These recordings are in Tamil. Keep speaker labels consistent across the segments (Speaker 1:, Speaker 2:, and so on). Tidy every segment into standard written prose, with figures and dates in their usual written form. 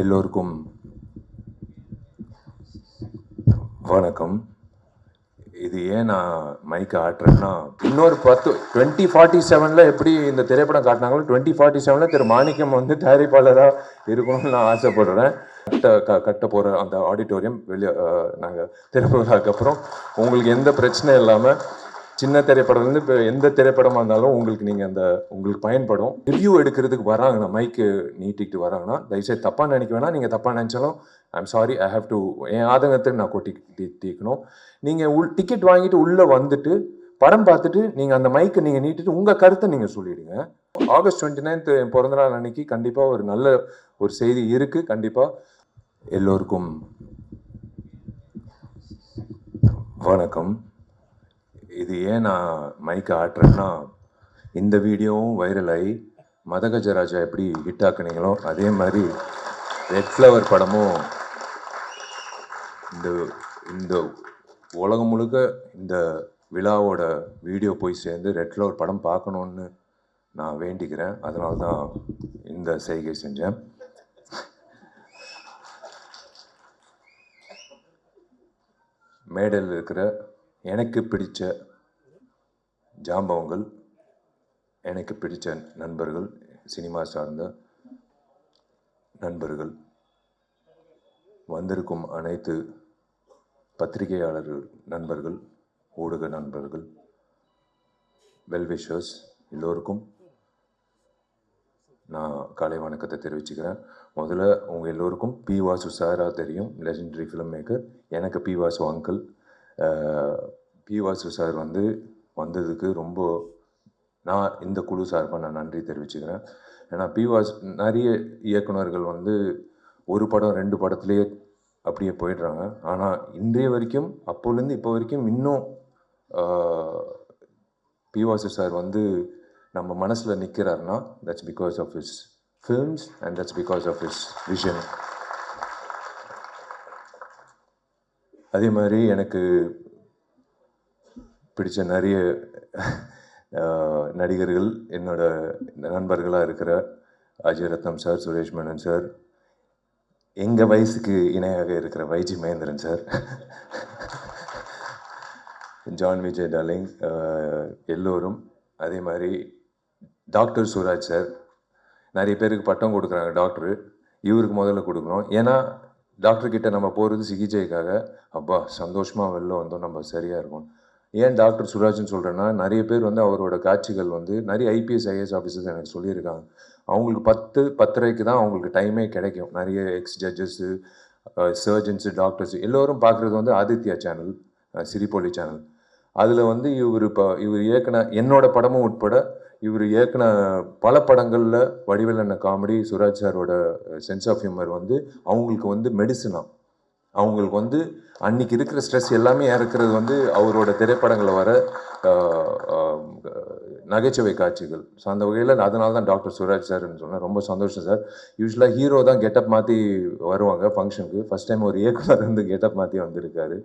Speaker 1: எல்லோருக்கும் வணக்கம். இது ஏன் நான் மைக்கை ஆட்டுறேன்னா, இன்னொரு 2047 எப்படி இந்த திரைப்படம் காட்டினாங்களோ 2047 திரு மாணிக்கம் வந்து தயாரிப்பாளராக இருக்கணும்னு நான் ஆசைப்படுறேன். கட்ட போகிற அந்த ஆடிட்டோரியம் வெளியே நாங்கள் திரைப்படத்துக்கு அப்புறம் உங்களுக்கு எந்த பிரச்சனையும் இல்லாமல் சின்ன திரைப்படம்லேருந்து இப்போ எந்த திரைப்படமாக இருந்தாலும் உங்களுக்கு பயன்படும். ரிவ்யூ எடுக்கிறதுக்கு வராங்கன்னா, மைக்கு நீட்டிக்கிட்டு வராங்கன்னா, தயவுசெய்து தப்பாக நினைக்க வேணாம். நீங்கள் தப்பாக நினச்சாலும் I'm sorry, I have to என் ஆதங்கத்தை நான் தீக்கணும். நீங்கள் டிக்கெட் வாங்கிட்டு உள்ளே வந்துட்டு படம் பார்த்துட்டு நீங்கள் அந்த மைக்கை நீங்கள் நீட்டிட்டு உங்கள் கருத்தை நீங்கள் சொல்லிவிடுங்க. ஆகஸ்ட் 29 என் பிறந்தநாள் அன்னைக்கு கண்டிப்பாக ஒரு நல்ல ஒரு செய்தி இருக்குது. கண்டிப்பாக எல்லோருக்கும் வணக்கம். இது ஏன் நான் மைக்கை ஆட்டுறேன்னா, இந்த வீடியோவும் வைரல் ஆகி மதகஜராஜா எப்படி ஹிட் ஆக்குனீங்களோ அதே மாதிரி ரெட் ஃப்ளவர் படமும் இந்த உலகம் முழுக்க இந்த விழாவோட வீடியோ போய் சேர்ந்து ரெட் ஃப்ளவர் படம் பார்க்கணுன்னு நான் வேண்டிக்கிறேன். அதனால தான் இந்த செய்கை செஞ்சேன். மேடையில் இருக்கிற எனக்கு பிடிச்ச ஜாம்பவங்கள், எனக்கு பிடிச்ச நண்பர்கள், சினிமா சார்ந்த நண்பர்கள், வந்திருக்கும் அனைத்து பத்திரிகையாளர்கள் நண்பர்கள், ஊடக நண்பர்கள், வெல்விஷர்ஸ் எல்லோருக்கும் நான் காலை வணக்கத்தை தெரிவிச்சுக்கிறேன். முதல்ல உங்கள் எல்லோருக்கும் பி வாசு சாராக தெரியும், லெஜெண்டரி ஃபிலிம் மேக்கர். எனக்கு P Vasu uncle. P Vasu sir வந்ததுக்கு ரொம்ப நான் இந்த குழு சார்பாக நான் நன்றி தெரிவிச்சுக்கிறேன். ஏன்னா பி வாசு நிறைய இயக்குநர்கள் ஒரு படம் 2 படத்துலேயே அப்படியே போயிடுறாங்க. ஆனால் இன்றைய வரைக்கும் அப்போலேருந்து இப்போ வரைக்கும் இன்னும் பி வாசு சார் நம்ம மனசில் நிற்கிறாருன்னா that's because of his films and that's because of his vision. அதே மாதிரி எனக்கு பிடிச்ச நிறைய நடிகர்கள் என்னோட நண்பர்களாக இருக்கிற அஜய் ரத்னம் சார், சுரேஷ் மேனன் சார், எங்கள் வயசுக்கு இணையாக இருக்கிற வைஜி மகேந்திரன் சார், ஜான் விஜய் டார்லிங் எல்லோரும். அதே மாதிரி டாக்டர் சுராஜ் சார். நிறைய பேருக்கு பட்டம் கொடுக்குறாங்க டாக்டரு, இவருக்கு முதல்ல கொடுக்கணும். ஏன்னா டாக்டர்கிட்ட நம்ம போகிறது சிகிச்சைக்காக. அப்பா சந்தோஷமாக வெளில வந்தோம், நம்ம சரியாக இருக்கும். ஏன் டாக்டர் சுராஜ்னு சொல்கிறேன்னா, நிறைய பேர் அவரோட காட்சிகள் நிறைய ஐபிஎஸ் ஐஏஎஸ் ஆஃபீஸர்ஸ் எனக்கு சொல்லியிருக்காங்க. அவங்களுக்கு 10:30 தான் அவங்களுக்கு டைமே கிடைக்கும். நிறைய எக்ஸ் ஜட்ஜஸ்ஸு, சர்ஜன்ஸு, டாக்டர்ஸு எல்லோரும் பார்க்குறது ஆதித்யா சேனல், சிரிப்பொலி சேனல். அதில் இவர் இயக்குன என்னோட படமும் உட்பட இவர் இயக்குன பல படங்களில் வடிவேலண்ண காமெடி, சுராஜ் சாரோட சென்ஸ் ஆஃப் ஹியூமர் அவங்களுக்கு மெடிசனா. அவங்களுக்கு அன்னைக்கு இருக்கிற ஸ்ட்ரெஸ் எல்லாமே இறக்குறது அவரோட திரைப்படங்களில் வர நகைச்சுவை காட்சிகள். ஸோ அந்த வகையில் அதனால தான் டாக்டர் சுராஜ் சார்ன்னு சொன்னேன். ரொம்ப சந்தோஷம் சார். யூஸ்வலாக ஹீரோ தான் கெட்டப் மாற்றி வருவாங்க ஃபங்க்ஷனுக்கு. ஃபஸ்ட் டைம் ஒரு இயக்குனர் கெட்டப் மாற்றி வந்திருக்காரு.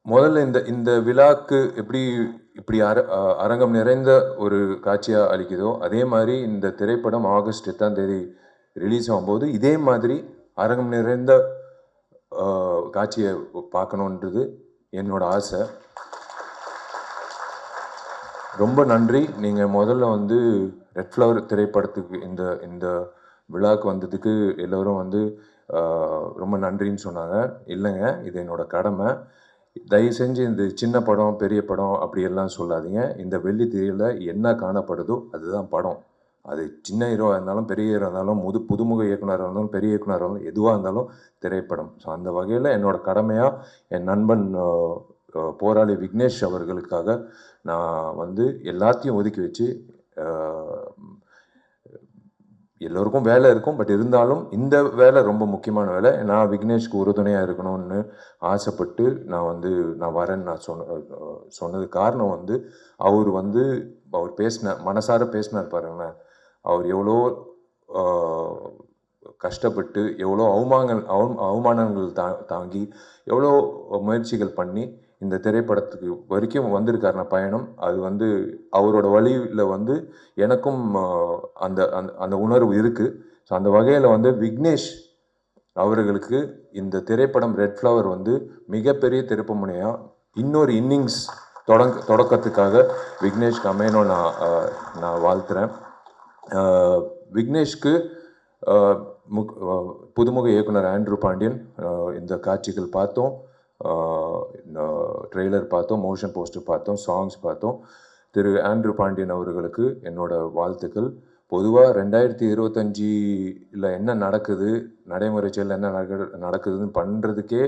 Speaker 1: முதல்ல இந்த விழாக்கு இப்படி அரங்கம் நிறைந்த ஒரு காட்சியாக அளிக்குதோ அதே மாதிரி இந்த திரைப்படம் ஆகஸ்ட் 8 ரிலீஸ் ஆகும்போது இதே மாதிரி அரங்கம் நிறைந்த காட்சியை பார்க்கணுன்றது என்னோட ஆசை. ரொம்ப நன்றி. நீங்கள் முதல்ல ரெட் ஃப்ளவர் திரைப்படத்துக்கு இந்த விழாவுக்கு வந்ததுக்கு எல்லோரும் ரொம்ப நன்றின்னு சொன்னாங்க. இல்லைங்க, இது என்னோட கடமை. தயவு செஞ்சு இந்த சின்ன படம் பெரிய படம் அப்படியெல்லாம் சொல்லாதீங்க. இந்த வெள்ளி திரையில் என்ன காணப்படுதோ அதுதான் படம். அது சின்ன ஹீரோவாக இருந்தாலும் பெரிய ஹீரோ இருந்தாலும் புதுமுக இயக்குனராக இருந்தாலும் பெரிய இயக்குனராக இருந்தாலும் எதுவாக இருந்தாலும் திரைப்படம். ஸோ அந்த வகையில் என்னோட கடமையாக என் நண்பன் போராளி விக்னேஷ் அவர்களுக்காக நான் எல்லாத்தையும் ஒதுக்கி வச்சு, எல்லோருக்கும் வேலை இருக்கும், பட் இருந்தாலும் இந்த வேலை ரொம்ப முக்கியமான வேலை. நான் விக்னேஷ்க்கு உறுதுணையாக இருக்கணும்னு ஆசைப்பட்டு நான் வரேன்னு நான் சொன்னது காரணம் அவர் அவர் மனசார பேசினார் பாருங்களேன். அவர் எவ்வளோ கஷ்டப்பட்டு எவ்வளோ அவமானங்கள் தாங்கி எவ்வளோ முயற்சிகள் பண்ணி இந்த திரைப்படத்துக்கு வரைக்கும் வந்திருக்காருன பயணம். அது வந்து அவரோட வழியில் வந்து எனக்கும் அந்த அந்த உணர்வு இருக்குது. ஸோ அந்த வகையில் வந்து விக்னேஷ் அவர்களுக்கு இந்த திரைப்படம் ரெட் ஃப்ளவர் வந்து மிகப்பெரிய திருப்புமுனையாக இன்னொரு இன்னிங்ஸ் தொடக்கத்துக்காக விக்னேஷ்க்கு அமையணும் நான் வாழ்த்துறேன். விக்னேஷ்க்கு புதுமுக இயக்குனர் ஆண்ட்ரூ பாண்டியன் இந்த காட்சிகள் பார்த்தோம், ட்ரெய்லர் பார்த்தோம், மோஷன் போஸ்டர் பார்த்தோம், சாங்ஸ் பார்த்தோம். திரு ஆண்ட்ரூ பாண்டியன் அவர்களுக்கு என்னோட வாழ்த்துக்கள். பொதுவாக 2025 என்ன நடக்குது, நடைமுறை செயலில் என்ன நடக்குதுன்னு பண்ணுறதுக்கே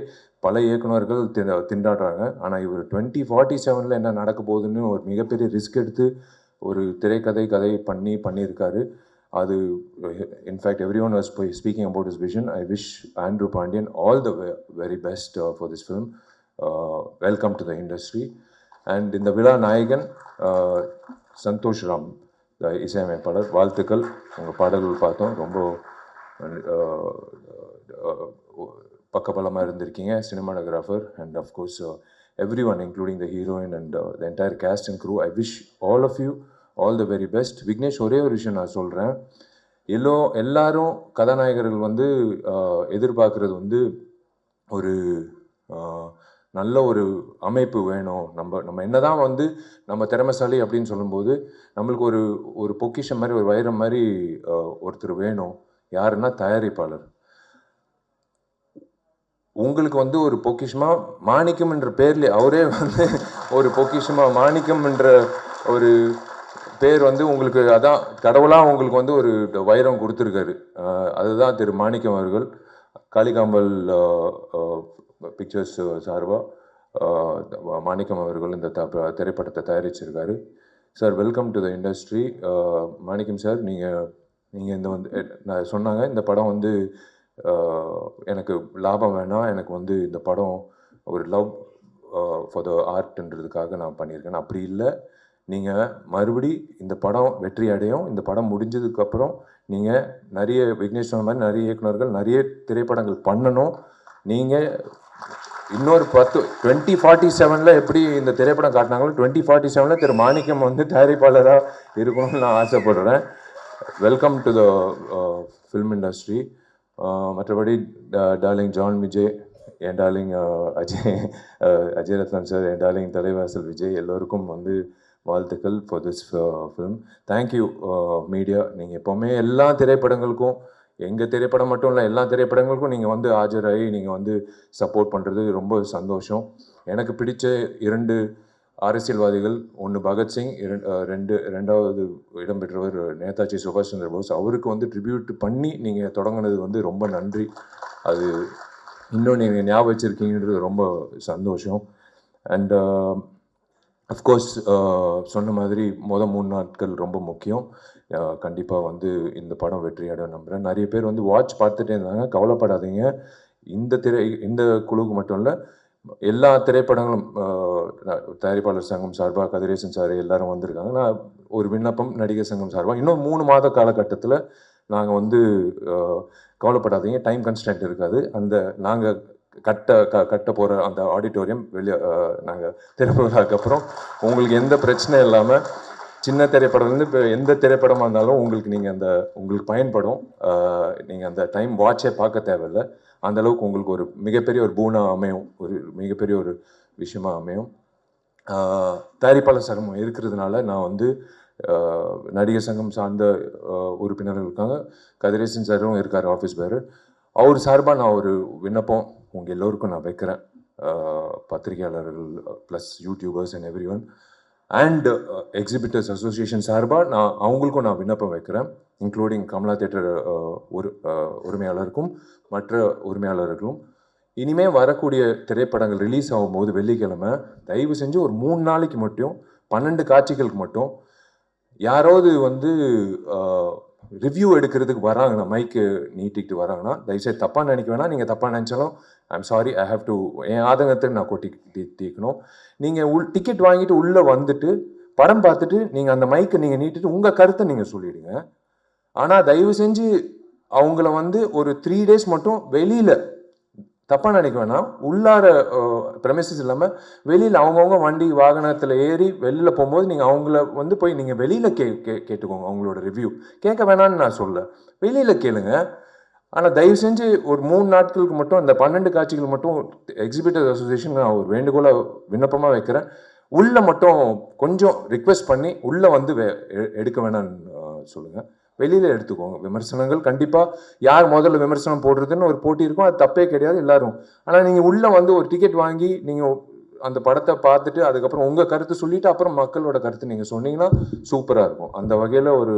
Speaker 1: பல இயக்குநர்கள் திண்டாடுறாங்க. ஆனால் இவர் 2047 என்ன நடக்க போகுதுன்னு ஒரு மிகப்பெரிய ரிஸ்க் எடுத்து ஒரு கதை பண்ணியிருக்காரு. அது in fact everyone was speaking about his vision. I wish Andrew Pandian all the very best for this film. Welcome to the industry. And இந்த விழா நாயகன் சந்தோஷ் ராம் இசையமைப்பாளர், வாழ்த்துக்கள். உங்கள் பாடல்கள் பார்த்தோம், ரொம்ப பக்கபலமாக இருந்திருக்கீங்க. Cinematographer and of course everyone including the heroine and the entire cast and crew. I wish all of you all the very best. Vignesh, ஒரே ஒரு விஷயம் நான் சொல்கிறேன். எல்லாரும் கதாநாயகர்கள் வந்து எதிர்பார்க்குறது வந்து ஒரு நல்ல ஒரு அமைப்பு வேணும். நம்ம என்னதான் வந்து நம்ம திறமைசாலி அப்படின்னு சொல்லும்போது நம்மளுக்கு ஒரு பொக்கிஷம் மாதிரி, ஒரு வைரம் மாதிரி ஒருத்தர் வேணும். யாருன்னா தயாரிப்பாளர். உங்களுக்கு வந்து ஒரு பொக்கிஷமா மாணிக்கம் என்ற பேர்ல அவரே வந்து ஒரு பொக்கிஷமா மாணிக்கம் என்ற ஒரு பேர் வந்து உங்களுக்கு, அதான் கடவுளாக உங்களுக்கு வந்து ஒரு வைரம் கொடுத்துருக்காரு. அதுதான் திரு மாணிக்கம் அவர்கள். காளிகாம்பல் பிக்சர்ஸ் சார்பாக மாணிக்கம் அவர்கள் இந்த திரைப்படத்தை தயாரிச்சிருக்காரு. Sir, welcome to the industry. Manickam sir, நீங்கள் இந்த வந்து நான் சொன்னாங்க, இந்த படம் வந்து எனக்கு லாபம் வேணாம், எனக்கு வந்து இந்த படம் ஒரு லவ் ஃபார் த ஆர்ட்ன்றதுக்காக நான் பண்ணியிருக்கேன். அப்படி இல்லை, நீங்கள் மறுபடி இந்த படம் வெற்றி அடையும். இந்த படம் முடிஞ்சதுக்கப்புறம் நீங்கள் நிறைய விக்னேஷ் சொன்ன மாதிரி நிறைய இயக்குநர்கள் நிறைய திரைப்படங்கள் பண்ணணும். நீங்கள் இன்னொரு 2047 எப்படி இந்த திரைப்படம் காட்டினாங்களோ 2047 திரு மாணிக்கம் வந்து தயாரிப்பாளராக இருக்கணும்னு நான் ஆசைப்படுறேன். Welcome to the film industry. மற்றபடி டார்லிங் ஜான் விஜய், என் டார்லிங் அஜய் ரத்னம் சார், என் டார்லிங் தலைவாசல் விஜய், எல்லோருக்கும் வந்து வாழ்த்துக்கள் for this film. Thank you media. நீங்கள் எப்போவுமே எல்லா திரைப்படங்களுக்கும், எங்கள் திரைப்படம் மட்டும் இல்லை, எல்லா திரைப்படங்களுக்கும் நீங்கள் வந்து ஆஜராகி நீங்கள் வந்து சப்போர்ட் பண்ணுறது ரொம்ப சந்தோஷம். எனக்கு பிடிச்ச 2 அரசியல்வாதிகள், ஒன்று பகத்சிங், ரெண்டாவது இடம்பெற்றவர் நேதாஜி சுபாஷ் சந்திர போஸ். அவருக்கு வந்து ட்ரிபியூட் பண்ணி நீங்கள் தொடங்கினது வந்து ரொம்ப நன்றி. அது இன்னும் நீங்கள் ஞாபகம் வச்சுருக்கீங்கன்றது ரொம்ப சந்தோஷம். அண்ட் அஃப்கோர்ஸ் சொன்ன மாதிரி 3 நாட்கள் ரொம்ப முக்கியம். கண்டிப்பாக வந்து இந்த படம் வெற்றி அடையும் நம்புகிறேன். நிறைய பேர் வந்து வாட்ச் பார்த்துட்டே இருந்தாங்க. கவலைப்படாதீங்க. இந்த குழுவுக்கு மட்டும் இல்லை, எல்லா திரைப்படங்களும் தயாரிப்பாளர் சங்கம் சார்பாக கதிரேசன் சார் எல்லாரும் வந்திருக்காங்க. நான் ஒரு விண்ணப்பம் நடிகர் சங்கம் சார்பாக, இன்னும் 3 மாத காலகட்டத்தில் நாங்கள் வந்து கவலைப்படாதீங்க, டைம் கன்ஸ்டன்ட் இருக்காது. அந்த நாங்கள் கட்ட போகிற அந்த ஆடிட்டோரியம் வெளியே நாங்கள் திறப்புக்கு அப்புறம் உங்களுக்கு எந்த பிரச்சனையும் இல்லாமல், சின்ன திரைப்படம்லேருந்து இப்போ எந்த திரைப்படமாக இருந்தாலும் உங்களுக்கு பயன்படும். நீங்கள் அந்த டைம் வாட்சே பார்க்க தேவையில்லை. அந்தளவுக்கு உங்களுக்கு ஒரு மிகப்பெரிய ஒரு பூனா அமையும், ஒரு மிகப்பெரிய ஒரு விஷயமாக அமையும். தயாரிப்பாளர் சங்கம் இருக்கிறதுனால நான் வந்து நடிகர் சங்கம் சார்ந்த உறுப்பினர்கள் இருக்காங்க. கதிரேசன் சாரும் இருக்கார், ஆஃபீஸ் பேர். அவர் சார்பாக நான் ஒரு விண்ணப்பம் உங்கள் எல்லோருக்கும் நான் வைக்கிறேன். பத்திரிகையாளர்கள் plus YouTubers and every one and exhibitors association சார்பாக அவங்களுக்கும் நான் விண்ணப்பம் வைக்கிறேன், இன்க்ளூடிங் கமலா தேட்டர் உரிமையாளருக்கும் மற்ற உரிமையாளர்களும். இனிமேல் வரக்கூடிய திரைப்படங்கள் ரிலீஸ் ஆகும்போது வெள்ளிக்கிழமை தயவு செஞ்சு ஒரு 3 நாளைக்கு மட்டும் 12 காட்சிகளுக்கு மட்டும் யாராவது வந்து ரிவ்யூ எடுக்கிறதுக்கு வராங்கன்னா, மைக்கு நீட்டிக்கிட்டு வராங்கன்னா, தயவுசெய்து தப்பாக நினைக்க வேணாம். நீங்கள் தப்பாக நினச்சாலும் I'm sorry, I have to, என் ஆதங்கத்தை நான் தீக்கணும். நீங்கள் டிக்கெட் வாங்கிட்டு உள்ளே வந்துட்டு படம் பார்த்துட்டு நீங்கள் அந்த மைக்கை நீங்கள் நீட்டிட்டு உங்கள் கருத்தை நீங்கள் சொல்லிவிடுங்க. ஆனால் தயவு செஞ்சு அவங்கள வந்து ஒரு 3 days மட்டும் வெளியில் தப்பாக நினைக்க வேணாம். உள்ளார ப்ரெமிசஸ் இல்லாமல் வெளியில் அவங்கவுங்க வண்டி வாகனத்தில் ஏறி வெளியில் போகும்போது நீங்கள் அவங்கள வந்து போய் நீங்கள் வெளியில் கேட்டுக்கோங்க. அவங்களோட ரிவ்யூ கேட்க வேணான்னு நான் சொல்ல, வெளியில் கேளுங்க. ஆனால் தயவு செஞ்சு ஒரு 3 நாட்களுக்கு மட்டும் அந்த 12 காட்சிகள் மட்டும் எக்ஸிபிட்டர்ஸ் அசோசியேஷன் நான் ஒரு வேண்டுகோளை விண்ணப்பமாக வைக்கிறேன். உள்ளே மட்டும் கொஞ்சம் ரிக்வெஸ்ட் பண்ணி உள்ளே வந்து எடுக்க வேணான்னு சொல்லுங்கள். வெளியில் எடுத்துக்கோங்க. விமர்சனங்கள் கண்டிப்பாக யார் முதல்ல விமர்சனம் போடுறதுன்னு ஒரு போட்டி இருக்கும். அது தப்பே கிடையாது எல்லாரும். ஆனால் நீங்கள் உள்ளே வந்து ஒரு டிக்கெட் வாங்கி நீங்கள் அந்த படத்தை பார்த்துட்டு அதுக்கப்புறம் உங்கள் கருத்து சொல்லிவிட்டு அப்புறம் மக்களோட கருத்து நீங்கள் சொன்னீங்கன்னா சூப்பராக இருக்கும். அந்த வகையில் ஒரு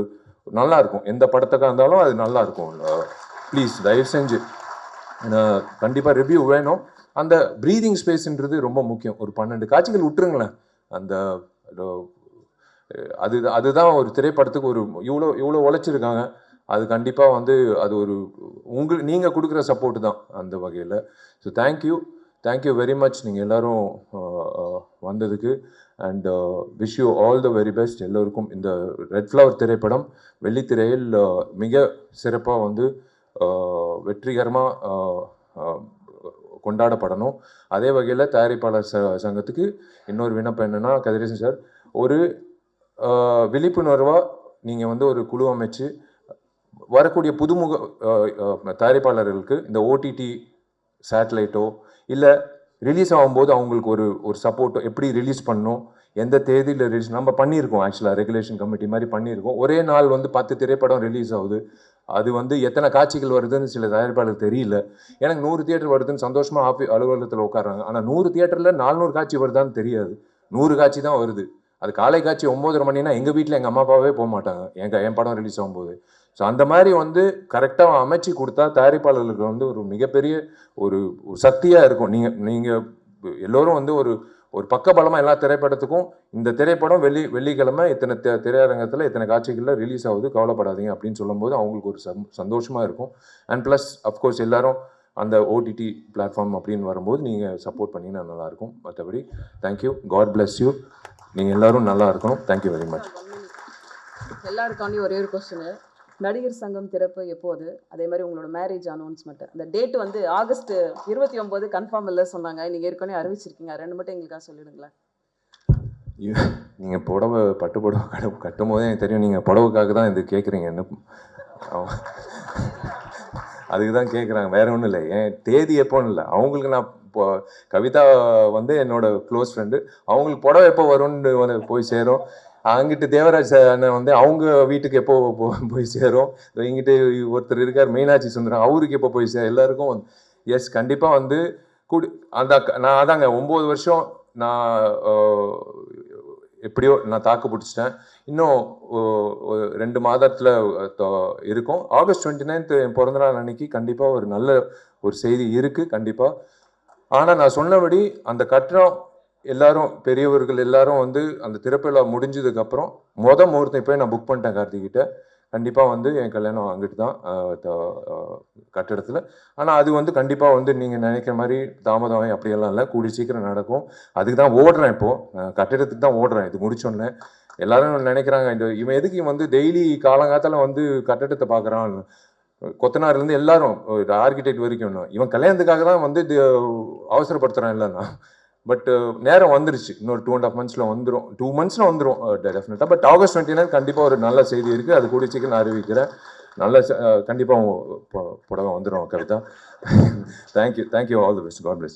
Speaker 1: நல்லா இருக்கும். எந்த படத்துக்காக இருந்தாலும் அது நல்லா இருக்கும். ப்ளீஸ் தயவு செஞ்சு கண்டிப்பாக ரிவ்யூ வேணும். அந்த ப்ரீதிங் ஸ்பேஸ்ன்றது ரொம்ப முக்கியம். ஒரு 12 காட்சிகள் விட்டுருங்களேன். அந்த அதுதான் ஒரு திரைப்படத்துக்கு ஒரு இவ்வளோ உழைச்சிருக்காங்க. அது கண்டிப்பாக வந்து அது ஒரு நீங்கள் கொடுக்குற சப்போர்ட் தான் அந்த வகையில். ஸோ தேங்க்யூ வெரி மச் நீங்கள் எல்லோரும் வந்ததுக்கு. And wish you all the very best எல்லோருக்கும். இந்த ரெட் ஃப்ளவர் திரைப்படம் வெள்ளித்திரையில் மிக சிறப்பாக வந்து வெற்றிகரமாக கொண்டாடப்படணும். அதே வகையில் தயாரிப்பாளர் சங்கத்துக்கு இன்னொரு விண்ணப்பம் என்னென்னா, கதிரேசன் சார் ஒரு விழிப்புணர்வாக நீங்கள் வந்து ஒரு குழு அமைச்சு வரக்கூடிய புதுமுக தயாரிப்பாளர்களுக்கு இந்த ஓடிடி சேட்டலைட்டோ இல்லை ரிலீஸ் ஆகும்போது அவங்களுக்கு ஒரு சப்போர்ட்டோ, எப்படி ரிலீஸ் பண்ணணும், எந்த தேதியில் ரிலீஸ் நம்ம பண்ணியிருக்கோம். ஆக்சுவலாக ரெகுலேஷன் கமிட்டி மாதிரி பண்ணியிருக்கோம். ஒரே நாள் வந்து 10 திரைப்படம் ரிலீஸ் ஆகுது. அது வந்து எத்தனை காட்சிகள் வருதுன்னு சில தயாரிப்பாளருக்கு தெரியல. எனக்கு 100 தியேட்டர் வருதுன்னு சந்தோஷமாக அலுவலகத்தில் உட்காராங்க. ஆனால் 100 தியேட்டரில் 400 காட்சி வருதான்னு தெரியாது. 100 காட்சி தான் வருது. அது காலை காட்சி 9:30 மணினா எங்கள் வீட்டில் எங்கள் அம்மா அப்பாவே போக மாட்டாங்க என் படம் ரிலீஸ் ஆகும்போது. ஸோ அந்த மாதிரி வந்து கரெக்டாக அமைச்சு கொடுத்தா தயாரிப்பாளர்களுக்கு வந்து ஒரு மிகப்பெரிய ஒரு சக்தியாக இருக்கும். நீங்கள் எல்லோரும் வந்து ஒரு பக்கபலமாக எல்லா திரைப்படத்துக்கும் இந்த திரைப்படம் வெள்ளிக்கிழமை இத்தனை திரையரங்கத்தில் இத்தனை காட்சிகளில் ரிலீஸ் ஆகுது, கவலைப்படாதீங்க அப்படின்னு சொல்லும்போது அவங்களுக்கு ஒரு சந்தோஷமாக இருக்கும். அண்ட் ப்ளஸ் அஃப்கோர்ஸ் எல்லாரும் அந்த ஓடிடி பிளாட்ஃபார்ம் அப்படின்னு வரும்போது நீங்கள் சப்போர்ட் பண்ணிங்கன்னா நல்லாயிருக்கும். மற்றபடி தேங்க்யூ, காட் பிளஸ் யூ. நீங்கள் எல்லோரும் நல்லா இருக்கணும். Thank you very much.
Speaker 2: எல்லாருக்காண்டி ஒரே ஒரு கொஸ்டின். நடிகர் சங்கம் திறப்பு எப்போது? அதே மாதிரி உங்களோட மேரேஜ் அனௌன்ஸ்மெண்ட் அந்த டேட் வந்து ஆகஸ்ட் 29 கன்ஃபார்ம் இல்லை சொன்னாங்க. நீங்கள் ஏற்கனவே அறிவிச்சிருக்கீங்க. 2 மட்டும் எங்களுக்காக சொல்லிடுங்களேன்.
Speaker 1: நீங்கள் புடவை பட்டு புடவை கட்டும் போதே எனக்கு தெரியும் நீங்கள் புடவைக்காக தான் இது கேட்குறீங்க. என்ன அதுக்கு தான் கேட்குறாங்க, வேற ஒன்றும் இல்லை. ஏன் தேதி எப்போன்னு இல்லை, அவங்களுக்கு நான் இப்போ கவிதா வந்து என்னோட க்ளோஸ் ஃப்ரெண்டு, அவங்களுக்கு புடவை எப்போ வரும்னு வந்து போய் சேரும். அங்கிட்டு தேவராஜ் அண்ணன் வந்து அவங்க வீட்டுக்கு எப்போ போய் சேரும். இங்கிட்டு ஒருத்தர் இருக்கார் மீனாட்சி சுந்தரம், அவருக்கு எப்போ போய் எல்லாருக்கும் எஸ் கண்டிப்பாக வந்து நான் அதாங்க 9 வருஷம் நான் எப்படியோ நான் தாக்கு பிடிச்சிட்டேன். இன்னும் 2 மாதத்தில் இருக்கும். ஆகஸ்ட் 29 என் பிறந்தநாள் அன்னைக்கு கண்டிப்பாக ஒரு நல்ல ஒரு செய்தி இருக்குது கண்டிப்பாக. ஆனால் நான் சொன்னபடி அந்த கட்டணம் எல்லாரும் பெரியவர்கள் எல்லாரும் வந்து அந்த திறப்பிழா முடிஞ்சதுக்கப்புறம் முகூர்த்தம் இப்போ நான் புக் பண்ணிட்டேன் கார்த்திகிட்ட. கண்டிப்பாக வந்து என் கல்யாணம் அங்கிட்டு தான் கட்டிடத்தில். ஆனால் அது வந்து கண்டிப்பாக வந்து நீங்கள் நினைக்கிற மாதிரி தாமதம் அப்படியெல்லாம் இல்லை, கூடி சீக்கிரம் நடக்கும். அதுக்கு தான் ஓடுறேன். இப்போது கட்டிடத்துக்கு தான் ஓடுறேன். இது முடிச்சோன்னே எல்லாரும் நினைக்கிறாங்க இவன் எதுக்கு வந்து டெய்லி காலங்காத்தால வந்து கட்டிடத்தை பார்க்குறான், கொத்தனார்லேருந்து எல்லாரும் ஆர்கிடெக்ட் வரைக்கும் இவன் கல்யாணத்துக்காக தான் வந்து அவசரப்படுத்துகிறான் இல்லைன்னா. பட் நேரம் வந்துருச்சு. இன்னொரு 2.5 months வந்துடும். 2 months வந்துடும் டெஃபினட்டாக. பட் ஆகஸ்ட் 29 கண்டிப்பாக ஒரு நல்ல செய்தி இருக்குது. அது கூடிய சீக்கிரம் நான் அறிவிக்கிறேன். நல்ல கண்டிப்பாக புடவை வந்துடும் Kavitha. Thank you all the best. God plus.